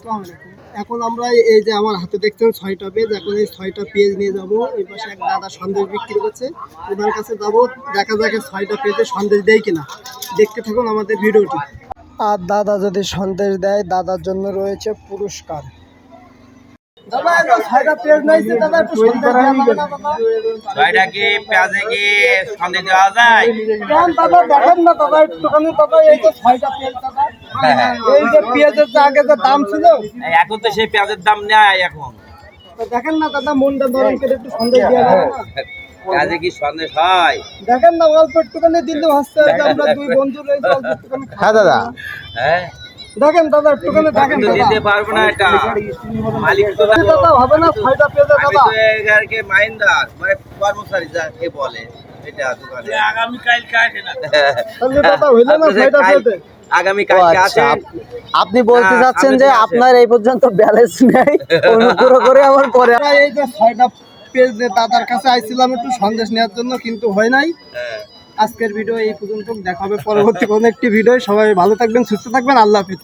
আসসালামু আলাইকুম। এখন আমরা এই যে আমার হাতে দেখছেন 6টা পেজ, এখন এই 6টা পেজ নিয়ে যাব। এই পাশে এক দাদা সন্দেশ বিক্রি করছে, ওনার কাছে যাব, দেখা যাক 6টা পেজে সন্দেশ দেয় কিনা। দেখতে থাকুন আমাদের ভিডিওটি। আর দাদা যদি সন্দেশ দেয়, দাদার জন্য রয়েছে পুরস্কার। দাদা এটা 6টা পেজ নাইছে, দাদা একটু সন্দেশ দেওয়া যাবে না দাদা? 6টা কি পেঁয়াজে কি সন্দেশ দেওয়া যায়? কেন দাদা দেখেন না দাদা একটুখানি, দাদা এই যে 6টা পেজ দাদা, এই যে পেঁয়াজের যে আগে যে দাম ছিল, এখন তো সেই পেঁয়াজের দাম নেই এখন। তো দেখেন না দাদা মনটা নরম করে একটু সন্দেশ দেওয়া যাবে না? পেঁয়াজে কি সন্দেশ হয়? দেখেন না অল্প একটুখানি দিলে হাসতে হবে, আমরা দুই বন্ধু রয়েছে, অল্প একটুখানি হ্যাঁ দাদা, হ্যাঁ দেখেন দাদা একটুখানি দেখেন তো দাদা। দিতে পারবো না, এটা মালিক তো দাদা হবে না 6টা পেজে আমি দাদা? তো এগারকে মাইন্দার মানে কর্মচারী যাকে বলে এটা দোকানে আগামী কালকে আসে না। তাহলে দাদা হইলো না 6টা পেজে? আগামী ও কালকে আচ্ছা, আসেন। আপনি বলতে হ্যাঁ, চাচ্ছেন সামনে যে দিকে আসেন। আপনার এই পর্যন্ত ব্যালেন্স নেই, অনুগ্রহ করে আমার পরে। আমরা এই যে 6টা পেজ দাদার কাছে আইছিলাম একটু সন্দেশ নেওয়ার জন্য, কিন্তু হয় নাই। হ্যাঁ। আজকের ভিডিও এই পর্যন্ত, দেখা হবে পরবর্তী কোনো একটি ভিডিও। সবাই ভালো থাকবেন, সুস্থ থাকবেন, আল্লাহ হাফেজ।